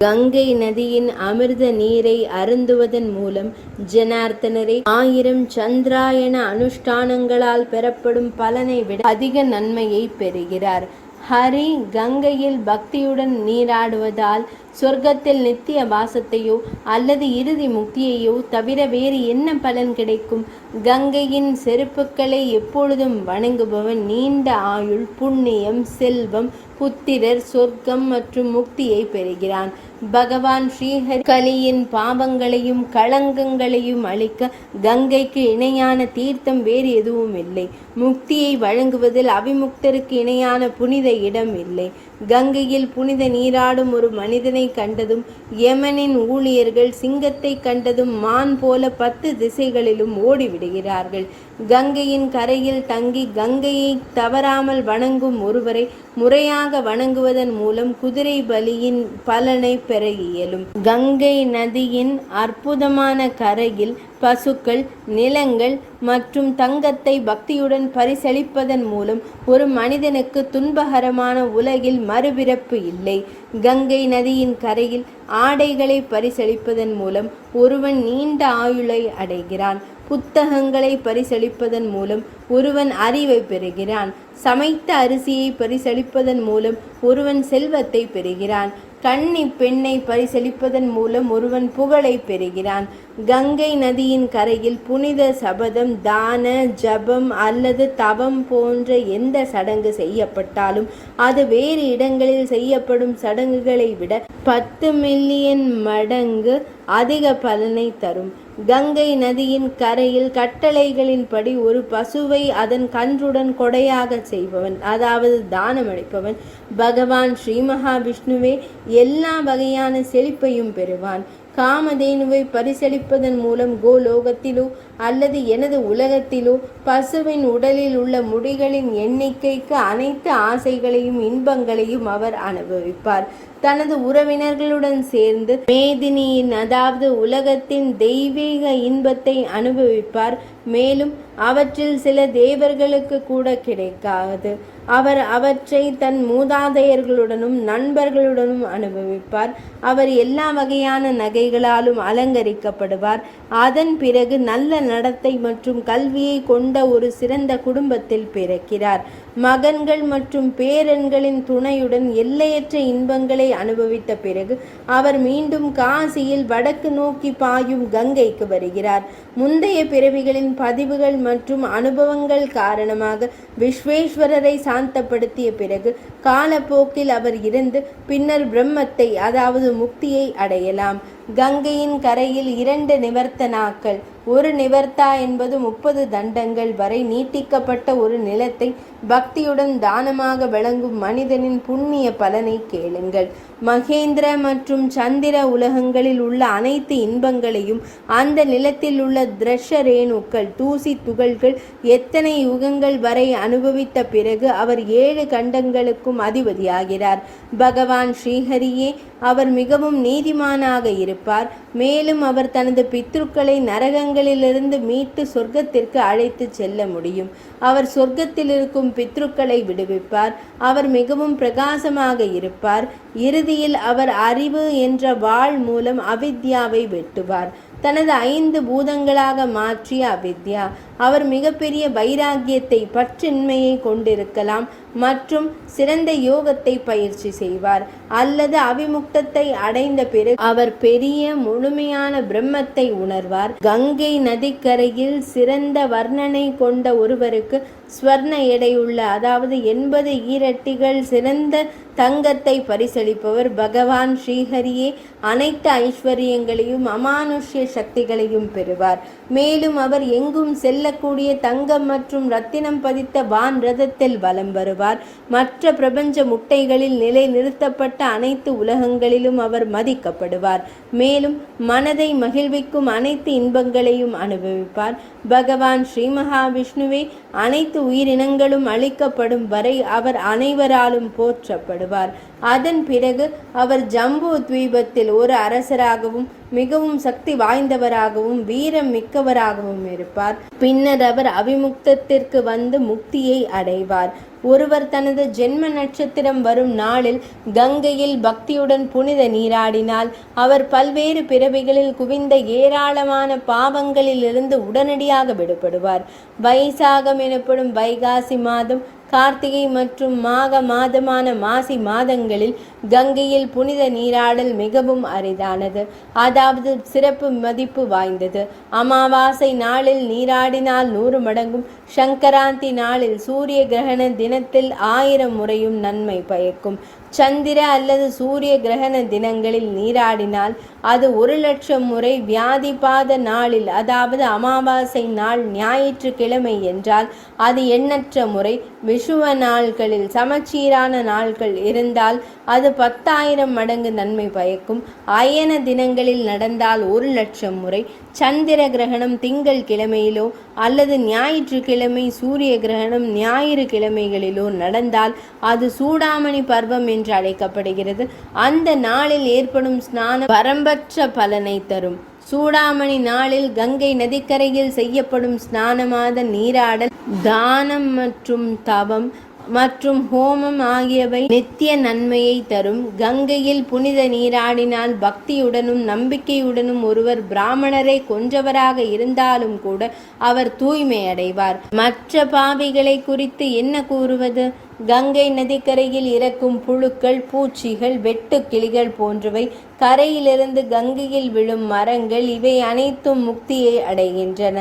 கங்கை நதியின் அமிர்த நீரை அருந்துவதன் மூலம் ஜனார்த்தனரை 1000 சந்திராயண அனுஷ்டானங்களால் பெறப்படும் பலனை விட அதிக நன்மையை பெறுகிறார். ஹரி கங்கையில் பக்தியுடன் நீராடுவதால் சொர்க்கத்தில் நித்திய வாசத்தையோ அல்லது இறுதி முக்தியையோ தவிர வேறு என்ன பலன் கிடைக்கும்? கங்கையின் செருப்புக்களை எப்பொழுதும் வணங்குபவன் நீண்ட ஆயுள், புண்ணியம், செல்வம், புத்திரர், சொர்க்கம் மற்றும் முக்தியை பெறுகிறான். பகவான் ஸ்ரீஹரி கலியின் பாவங்களையும் களங்கங்களையும் அழிக்க கங்கைக்கு இணையான தீர்த்தம் வேறு எதுவும் இல்லை. முக்தியை வழங்குவதில் அவிமுக்தருக்கு இணையான புனித இடம் இல்லை. கங்கையில் புனித நீராடும் ஒரு மனிதனை கண்டதும் யமனின் ஊழியர்கள் சிங்கத்தை கண்டதும் மான் போல 10 திசைகளிலும் ஓடிவிடுகிறார்கள். கங்கையின் கரையில் தங்கி கங்கையை தவறாமல் வணங்கும் ஒருவரை முறையாக வணங்குவதன் மூலம் குதிரை பலியின் பலனை பெற இயலும். கங்கை நதியின் அற்புதமான கரையில் பசுக்கள், நிலங்கள் மற்றும் தங்கத்தை பக்தியுடன் பரிசளிப்பதன் மூலம் ஒரு மனிதனுக்கு துன்பகரமான உலகில் மறுபிறப்பு இல்லை. கங்கை நதியின் கரையில் ஆடைகளை பரிசளிப்பதன் மூலம் ஒருவன் நீண்ட ஆயுளை அடைகிறான். புத்தகங்களை பரிசளிப்பதன் மூலம் ஒருவன் அறிவை பெறுகிறான். சமைத்த அரிசியை பரிசளிப்பதன் மூலம் ஒருவன் செல்வத்தை பெறுகிறான். கன்னி பெண்ணை பரிசளிப்பதன் மூலம் ஒருவன் புகழை பெறுகிறான். கங்கை நதியின் கரையில் புனித சபதம், தான, ஜபம் அல்லது தவம் போன்ற எந்த சடங்கு செய்யப்பட்டாலும் அது வேறு இடங்களில் செய்யப்படும் சடங்குகளை விட 10 மில்லியன் மடங்கு அதிக பலனை தரும். கங்கை நதியின் கரையில் கட்டளைகளின்படி ஒரு பசுவை அதன் கன்றுடன் கொடையாக செய்பவன், அதாவது தானமளிப்பவன், பகவான் ஸ்ரீ மகாவிஷ்ணுவே எல்லா வகையான செழிப்பையும் பெறுவான். காமதேனுவை பரிசளிப்பதன் மூலம் கோலோகத்திலோ அல்லது எனது உலகத்திலோ பசுவின் உடலில் உள்ள முடிகளின் எண்ணிக்கைக்கு அனைத்து ஆசைகளையும் இன்பங்களையும் அவர் அனுபவிப்பார். தனது உறவினர்களுடன் சேர்ந்து மேதினியின், அதாவது உலகத்தின் தெய்வீக இன்பத்தை அனுபவிப்பார். மேலும் அவற்றில் சில தேவர்களுக்கு கூட கிடைக்காது. அவர் அவற்றை தன் மூதாதையர்களுடனும் நண்பர்களுடனும் அனுபவிப்பார். அவர் எல்லா வகையான நகைகளாலும் அலங்கரிக்கப்படுவார். அதன் பிறகு நல்ல நடத்தை மற்றும் கல்வியை கொண்ட ஒரு சிறந்த குடும்பத்தில் பிறக்கிறார். மகன்கள் மற்றும் பேரன்களின் துணையுடன் எல்லையற்ற இன்பங்களை அனுபவித்த பிறகு அவர் மீண்டும் காசியில் வடக்கு நோக்கி பாயும் கங்கைக்கு வருகிறார். முந்தைய பிறவிகளின் பதிவுகள் மற்றும் அனுபவங்கள் காரணமாக விஸ்வேஸ்வரரை சாந்தப்படுத்திய பிறகு காலப்போக்கில் அவர் இறந்து பின்னர் பிரம்மத்தை, அதாவது முக்தியை அடையலாம். கங்கையின் கரையில் 2 நிவர்த்தனாக்கள், ஒரு நிவர்த்தா என்பது 30 தண்டங்கள் வரை நீட்டிக்கப்பட்ட ஒரு நிலத்தை பக்தியுடன் தானமாக வழங்கும் மனிதனின் புண்ணிய பலனை கேளுங்கள். மகேந்திர மற்றும் சந்திர உலகங்களில் உள்ள அனைத்து இன்பங்களையும் அந்த நிலத்தில் உள்ள திரஷரேணுக்கள் தூசி துகள்கள் எத்தனை யுகங்கள் வரை அனுபவித்த பிறகு அவர் 7 கண்டங்களுக்கும் அதிபதியாகிறார். பகவான் ஸ்ரீஹரியே அவர் மிகவும் நீதிமானாக இருப்பார். மேலும் அவர் தனது பித்ருக்களை நரகங்களிலிருந்து மீட்டு சொர்க்கத்திற்கு அழைத்து செல்ல முடியும். அவர் சொர்க்கத்தில் இருக்கும் பித்ருக்களை விடுவிப்பார். அவர் மிகவும் பிரகாசமாக இருப்பார். இறுதியில் அவர் அறிவு என்ற வாள் மூலம் அவித்யாவை வெட்டுவார். தனது 5 பூதங்களாக மாற்றிய அவித்யா. அவர் மிகப்பெரிய வைராகியத்தை பற்றின்மையை கொண்டிருக்கலாம் மற்றும் சிறந்த யோகத்தை பயிற்சி செய்வார். அல்லது அவிமுக்தத்தை அடைந்த பிறகு அவர் பெரிய முழுமையான பிரம்மத்தை உணர்வார். கங்கை நதிக்கரையில் சிறந்த வர்ணனை கொண்ட ஒருவருக்கு ஸ்வர்ண எடையுள்ள அதாவது 80 ஈரட்டிகள் சிறந்த தங்கத்தை பரிசளிப்பவர் பகவான் ஸ்ரீஹரியே அனைத்து ஐஸ்வர்யங்களையும் அமானுஷ்ய சக்திகளையும் பெறுவார். மேலும் அவர் எங்கும் செல்லக்கூடிய தங்கம் மற்றும் ரத்தினம் பதித்த வான் ரதத்தில் வலம் வருவார். மற்ற பிரபஞ்ச முட்டைகளில் நிலை நிறுத்தப்பட்ட அனைத்து உலகங்களிலும் அவர் மதிக்கப்படுவார். மேலும் மனதை மகிழ்விக்கும் அனைத்து இன்பங்களையும் அனுபவிப்பார். பகவான் ஸ்ரீ மகாவிஷ்ணுவே அனைத்து உயிரினங்களும் அழிக்கப்படும் வரை அவர் அனைவராலும் போற்றப்படுவார். அதன் பிறகு அவர் ஜம்பு தீபத்தில் ஒரு அரசராகவும் மிகவும் சக்தி வாய்ந்தவராகவும் வீரம் மிக்கவராகவும் இருப்பார். பின்னர் அவர் அவிமுக்தத்திற்கு வந்து முக்தியை அடைவார். ஒருவர் தனது ஜென்ம நட்சத்திரம் வரும் நாளில் கங்கையில் பக்தியுடன் புனித நீராடினால் அவர் பல்வேறு பிறவிகளில் குவிந்த ஏராளமான பாவங்களிலிருந்து உடனடியாக விடுபடுவார். வைசாகம் எனப்படும் வைகாசி மாதம், கார்த்திகை மற்றும் மாக மாதமான மாசி மாதங்களில் கங்கையில் புனித நீராடல் மிகவும் அரிதானது, அதாவது சிறப்பு மதிப்பு வாய்ந்தது. அமாவாசை நாளில் நீராடினால் 100 மடங்கும், சங்கராந்தி நாளில் சூரிய கிரகண தினத்தில் 1000 முறையும் நன்மை பயக்கும். சந்திர அல்லது சூரிய கிரகண தினங்களில் நீராடினால் அது 1,00,000 முறை, வியாதிபாத நாளில் அதாவது அமாவாசை நாள் ஞாயிற்றுக்கிழமை என்றால் அது எண்ணற்ற முறை, விஷுவ நாட்களில் சமச்சீரான நாட்கள் இருந்தால் அது 10,000 மடங்கு நன்மை பயக்கும். அயன தினங்களில் நடந்தால் 1,00,000 முறை, சந்திர கிரகணம் திங்கள் கிழமையிலோ அல்லது ஞாயிற்றுக்கிழமை சூரிய கிரகணம் ஞாயிறு கிழமைகளிலோ நடந்தால் அது சூடாமணி பர்வம் என்று அழைக்கப்படுகிறது. அந்த நாளில் ஏற்படும் ஸ்நானம் வரம்பற்ற பலனை தரும். சூடாமணி நாளில் கங்கை நதிக்கரையில் செய்யப்படும் ஸ்நானமாத நீராடல், தானம் மற்றும் தவம் மற்றும் ஹோமம் ஆகியவை நித்திய நன்மையை தரும். கங்கையில் புனித நீராடினால் பக்தியுடனும் நம்பிக்கையுடனும் ஒருவர் பிராமணரை கொன்றவராக இருந்தாலும் கூட அவர் தூய்மை அடைவார். மற்ற பாவிகளை குறித்து என்ன கூறுவது? கங்கை நதிக்கரையில் இறக்கும் புழுக்கள், பூச்சிகள், வெட்டு கிளிகள் போன்றவை, கரையிலிருந்து கங்கையில் விழும் மரங்கள், இவை அனைத்தும் முக்தியை அடைகின்றன.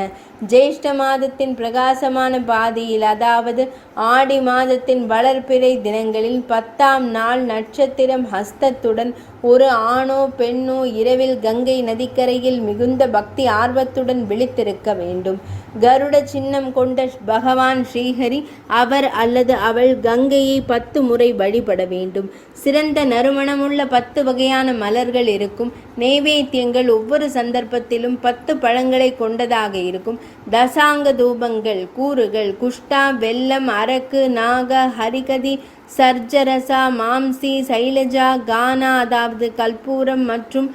ஜேஷ்ட மாதத்தின் பிரகாசமான பாதியில் அதாவது ஆடி மாதத்தின் வளர்பிறை தினங்களில் 10ஆம் நாள் நட்சத்திரம் ஹஸ்தத்துடன் ஒரு ஆணோ பெண்ணோ இரவில் கங்கை நதிக்கரையில் மிகுந்த பக்தி ஆர்வத்துடன் விழித்திருக்க வேண்டும். கருட சின்னம் கொண்ட பகவான் ஸ்ரீஹரி அவர் அல்லது அவள் கங்கையை 10 முறை வழிபட வேண்டும். சிறந்த நறுமணமுள்ள 10 வகையான மலர்கள் இருக்கும். நைவேத்தியங்கள் ஒவ்வொரு சந்தர்ப்பத்திலும் 10 பழங்களை கொண்டதாக இருக்கும். தசாங்க தூபங்கள், கூறுகள், குஷ்டா, வெல்லம், அரக்கு, நாக, ஹரிகதி, சர்ஜரசா, மாம்சி, சைலஜா, கானா அதாவது கற்பூரம் மற்றும்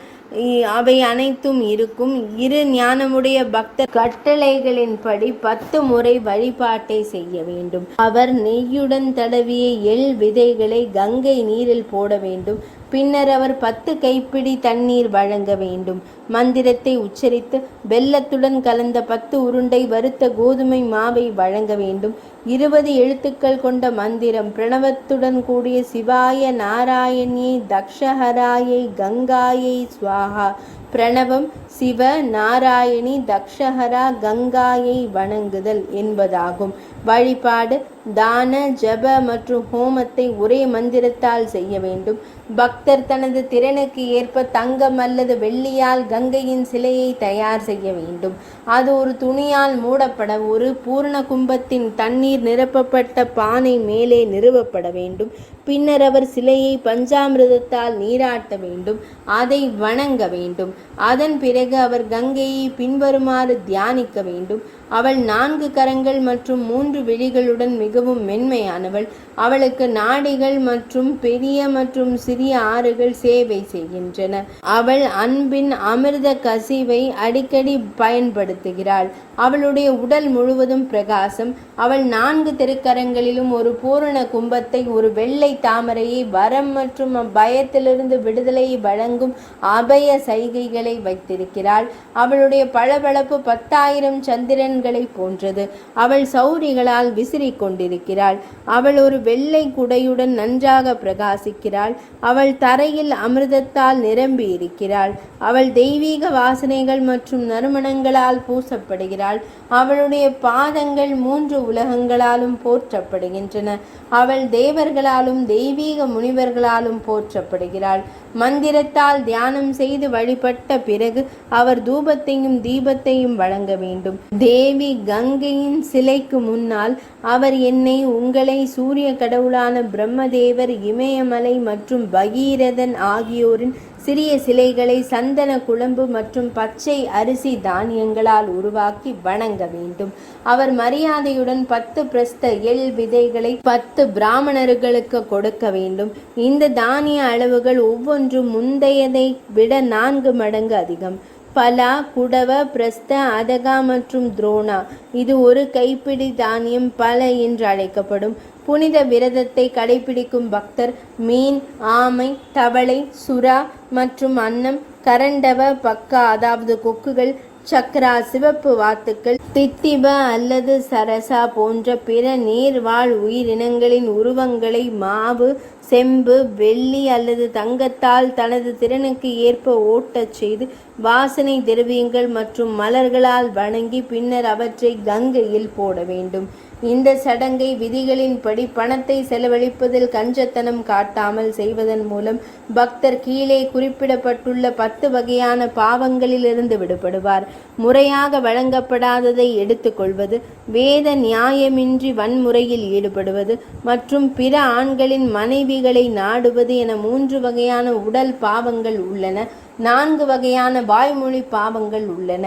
அவை அனைத்தும் இருக்கும். இரு ஞானமுடைய பக்தர் கட்டளைகளின்படி 10 முறை வழிபாட்டை செய்ய வேண்டும். அவர் நெய்யுடன் தடவிய எள் விதைகளை கங்கை நீரில் போட வேண்டும். பின்னர் அவர் 10 கைப்பிடி தண்ணீர் வழங்க வேண்டும். மந்திரத்தை உச்சரித்து வெல்லத்துடன் கலந்த 10 உருண்டை வறுத்த கோதுமை மாவை வழங்க வேண்டும். 20 எழுத்துக்கள் கொண்ட மந்திரம் பிரணவத்துடன் கூடிய சிவாய நாராயணியை தக்ஷஹராயை கங்காயை ஸ்வாஹா பிரணவம் சிவ நாராயணி தக்ஷஹரா கங்காயை வணங்குதல் என்பதாகும். வழிபாடு தான ஜப மற்றும் ஹோமத்தை ஒரே மந்திரத்தால் செய்ய வேண்டும். பக்தர் தனது திறனுக்கு ஏற்ப தங்கம் அல்லது வெள்ளியால் கங்கையின் சிலையை தயார் செய்ய வேண்டும். அது ஒரு துணியால் மூடப்பட ஒரு பூர்ண கும்பத்தின் தண்ணீர் நிரப்பப்பட்ட பானை மேலே நிறுவப்பட வேண்டும். பின்னர் அவர் சிலையை பஞ்சாமிர்தத்தால் நீராட்ட வேண்டும். அதை வணங்க வேண்டும். அதன் பிறகு அவர் கங்கையை பின்வருமாறு தியானிக்க வேண்டும். அவள் 4 கரங்கள் மற்றும் 3 விழிகளுடன் மிகவும் மென்மையானவள். அவளுக்கு நாடிகள் மற்றும் பெரிய மற்றும் சிறிய ஆறுகள் சேவை செய்கின்றன. அவள் அன்பின் அமிர்த கசிவை அடிக்கடி பயன்படுத்துகிறாள். அவளுடைய உடல் முழுவதும் பிரகாசம். அவள் 4 திருக்கரங்களிலும் ஒரு பூரண கும்பத்தை, ஒரு வெள்ளை தாமரையை, வரம் மற்றும் பயத்திலிருந்து விடுதலையை வழங்கும் அபய சைகைகளை வைத்திருக்கிறாள். அவளுடைய பளபளப்பு 10,000 சந்திரன்களை போன்றது. அவள் சௌரிகளால் விசிறிக் கொண்டிருக்கிறாள். அவள் ஒரு வெள்ளை குடையுடன் நன்றாக பிரகாசிக்கிறாள். அவள் தரையில் அமிர்தத்தால் நிரம்பி இருக்கிறாள். அவள் தெய்வீக வாசனைகள் மற்றும் நறுமணங்களால் பூசப்படுகிறாள். அவளுடைய பாதங்கள் 3 உலகங்களாலும் போற்றப்படுகின்றன. அவள் தேவர்களாலும் தெய்வீக முனிவர்களாலும் போற்றப்படுகிறாள். மந்திரத்தால் தியானம் செய்து வழிபட்ட பிறகு அவர் தூபத்தையும் தீபத்தையும் வழங்க வேண்டும். தேவி கங்கையின் சிலைக்கு முன்னால் அவர் என்னை, உங்களை, சூரிய கடவுளான பிரம்மதேவர், இமயமலை மற்றும் பகீரதன் ஆகியோரின் சிறிய சிலைகளை சந்தன குழம்பு மற்றும் பச்சை அரிசி தானியங்களால் உருவாக்கி வணங்க வேண்டும். அவர் மரியாதையுடன் 10 பிரஸ்த எள் விதைகளை 10 பிராமணர்களுக்கு கொடுக்க வேண்டும். இந்த தானிய அளவுகள் ஒவ்வொன்றும் முந்தையதை விட 4 மடங்கு அதிகம். பலா, குடவ, பிரஸ்த, அதகா மற்றும் துரோணா, இது ஒரு கைப்பிடி தானியம் பல என்று அழைக்கப்படும். புனித விரதத்தை கடைபிடிக்கும் பக்தர் மீன், ஆமை, தவளை, சுறா மற்றும் அன்னம், கரண்டவ, பக்கா அதாவது கொக்குகள், சக்ரா சிவப்பு வாத்துக்கள், தித்திப அல்லது சரசா போன்ற பிற நீர்வாழ் உயிரினங்களின் உருவங்களை மாவு, செம்பு, வெள்ளி அல்லது தங்கத்தால் தனது திறனுக்கு ஏற்ப ஓட்டச் செய்து வாசனை திரவியங்கள் மற்றும் மலர்களால் வணங்கி பின்னர் அவற்றை கங்கையில் போட வேண்டும். இந்த சடங்கை விதிகளின்படி பணத்தை செலவழிப்பதில் கஞ்சத்தனம் காட்டாமல் செய்வதன் மூலம் பக்தர் கீழே குறிப்பிடப்பட்டுள்ள 10 வகையான பாவங்களிலிருந்து விடுபடுவார். முறையாக வழங்கப்படாததை எடுத்துக்கொள்வது, வேத நியாயமின்றி வன்முறையில் ஈடுபடுவது மற்றும் பிற ஆண்களின் மனைவிகளை நாடுவது என 3 வகையான உடல் பாவங்கள் உள்ளன. 4 வகையான வாய்மொழி பாவங்கள் உள்ளன.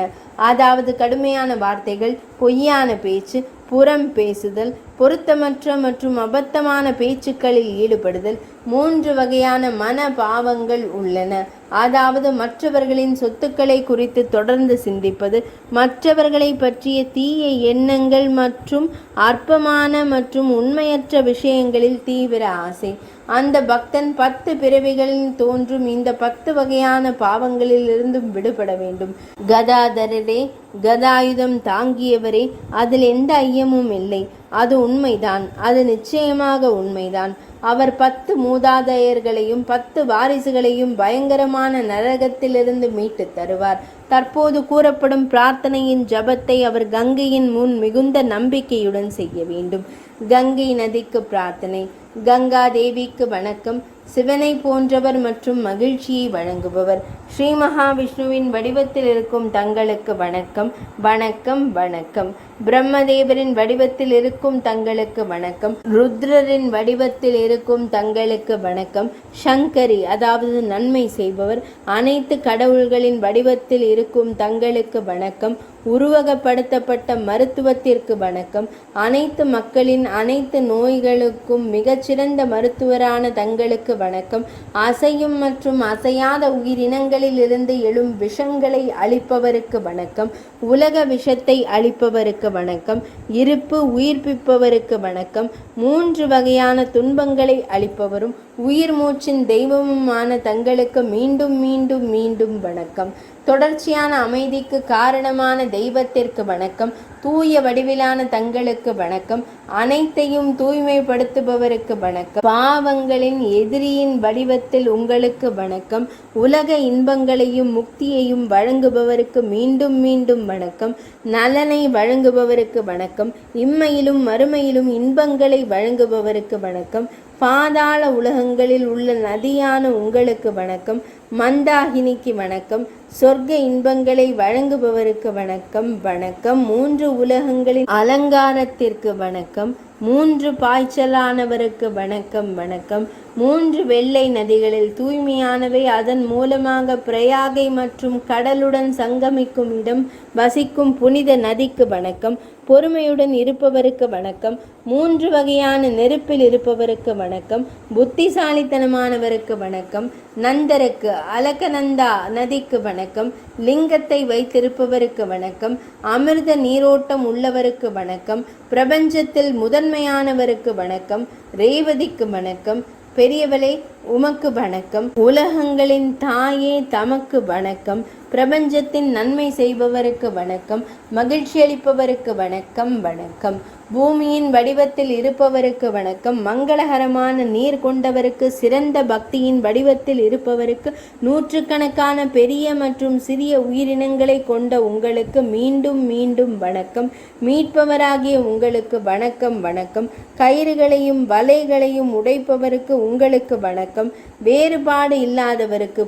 அதாவது கடுமையான வார்த்தைகள், பொய்யான பேச்சு, புறம் பேசுதல், பொருத்தமற்ற மற்றும் அபத்தமான பேச்சுக்களில் ஈடுபடுதல். 3 வகையான மன பாவங்கள் உள்ளன. அதாவது மற்றவர்களின் சொத்துக்களை குறித்து தொடர்ந்து சிந்திப்பது, மற்றவர்களை பற்றிய தீய எண்ணங்கள் மற்றும் அற்பமான மற்றும் உண்மையற்ற விஷயங்களில் தீவிர ஆசை. அந்த பக்தன் 10 பிறவிகளில் தோன்றும் இந்த 10 வகையான பாவங்களிலிருந்தும் விடுபட வேண்டும். கதாதரரே, கதாயுதம் தாங்கியவரே, அதில் எந்த ஐயமும் இல்லை. அது உண்மைதான். அது நிச்சயமாக உண்மைதான். அவர் 10 மூதாதையர்களையும் 10 வாரிசுகளையும் பயங்கரமான நரகத்திலிருந்து மீட்டு தருவார். தற்போது கூறப்படும் பிரார்த்தனையின் ஜபத்தை அவர் கங்கையின் முன் மிகுந்த நம்பிக்கையுடன் செய்ய வேண்டும். கங்கை நதிக்கு பிரார்த்தனை. கங்கா தேவிக்கு வணக்கம். சிவனை போன்றவர் மற்றும் மகிழ்ச்சியை வழங்குபவர். ஸ்ரீ மகாவிஷ்ணுவின் வடிவத்தில் இருக்கும் தங்களுக்கு வணக்கம், வணக்கம், வணக்கம். பிரம்மதேவரின் வடிவத்தில் இருக்கும் தங்களுக்கு வணக்கம். ருத்ரரின் வடிவத்தில் இருக்கும் தங்களுக்கு வணக்கம். சங்கரி அதாவது நன்மை செய்பவர். அனைத்து கடவுள்களின் வடிவத்தில் இருக்கும் தங்களுக்கு வணக்கம். உருவகப்படுத்தப்பட்ட மருத்துவத்திற்கு வணக்கம். அனைத்து மக்களின் அனைத்து நோய்களுக்கும் மிகச்சிறந்த மருத்துவரான தங்களுக்கு வணக்கம். அசையும் மற்றும் அசையாத உயிரினங்களில் இருந்து எழும் விஷங்களை அளிப்பவருக்கு வணக்கம். உலக விஷத்தை அளிப்பவருக்கு வணக்கம். இருப்பு உயிர்ப்பிப்பவருக்கு வணக்கம். 3 வகையான துன்பங்களை அளிப்பவரும் உயிர் மூச்சின் தெய்வமுமான தங்களுக்கு மீண்டும் மீண்டும் மீண்டும் வணக்கம். தொடர்ச்சியான அமைதிக்கு காரணமான தெய்வத்திற்கு வணக்கம். தூய வடிவிலான தங்களுக்கு வணக்கம். அனைத்தையும் தூய்மைப்படுத்துபவருக்கு வணக்கம். பாவங்களின் எதிரியின் வடிவத்தில் உங்களுக்கு வணக்கம். உலக இன்பங்களையும் முக்தியையும் வழங்குபவருக்கு மீண்டும் மீண்டும் வணக்கம். நலனை வழங்குபவருக்கு வணக்கம். இம்மையிலும் மறுமையிலும் இன்பங்களை வழங்குபவருக்கு வணக்கம். பாதாள உலகங்களில் உள்ள நதியான உங்களுக்கு வணக்கம். மந்தாகினிக்கு வணக்கம். சொர்க்க இன்பங்களை வழங்குபவருக்கு வணக்கம் வணக்கம். 3 உலகங்களின் அலங்காரத்திற்கு வணக்கம். 3 பாய்ச்சலானவருக்கு வணக்கம் வணக்கம். 3 வெள்ளை நதிகளில் தூய்மையானவை, அதன் மூலமாக பிரயாகை மற்றும் கடலுடன் சங்கமிக்கும் இடம் வசிக்கும் புனித நதிக்கு வணக்கம். பொறுமையுடன் இருப்பவருக்கு வணக்கம். 3 வகையான நெருப்பில் இருப்பவருக்கு வணக்கம். புத்திசாலித்தனமானவருக்கு வணக்கம். நந்தருக்கு அலகநந்தா நதிக்கு வணக்கம். லிங்கத்தை வைத்திருப்பவருக்கு வணக்கம். அமிர்த நீரோட்டம் உள்ளவருக்கு வணக்கம். பிரபஞ்சத்தில் முதன்மையானவருக்கு வணக்கம். ரேவதிக்கு வணக்கம். பெரியவளே உமக்கு வணக்கம். உலகங்களின் தாயே தமக்கு வணக்கம். பிரபஞ்சத்தின் நன்மை செய்பவருக்கு வணக்கம். மகிழ்ச்சி அளிப்பவருக்கு வணக்கம் வணக்கம். பூமியின் வடிவத்தில் இருப்பவருக்கு வணக்கம். மங்களகரமான நீர் கொண்டவருக்கு, சிறந்த பக்தியின் வடிவத்தில் இருப்பவருக்கு, நூற்றுக்கணக்கான பெரிய மற்றும் சிறிய உயிரினங்களை கொண்ட உங்களுக்கு மீண்டும் மீண்டும் வணக்கம். மீட்பவராகிய உங்களுக்கு வணக்கம் வணக்கம். கயிறுகளையும் வலைகளையும் உடைப்பவருக்கு உங்களுக்கு வணக்கம். வேறுபாடு இல்லாதவருக்கு,